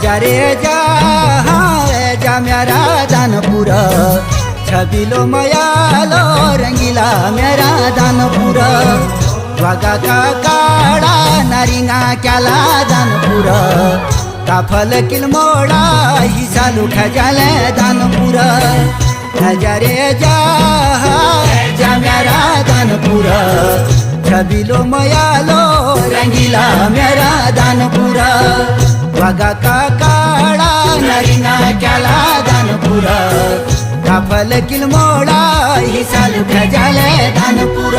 जा रे जा मेरा दानपुर छबिलो मयालो रंगीला मेरा दानपुर वागा का काळा नारिंगा क्याला दानपुर काफल किलमोडा ही चालू खजाले दानपुर जा रे जा मेरा दानपुर छबिलो मयालो रंगीला मेरा दानपुर वागा का काळा नारिंगा क्याला दानपुर काफल किलमोडा ही चालू खजाले दानपुर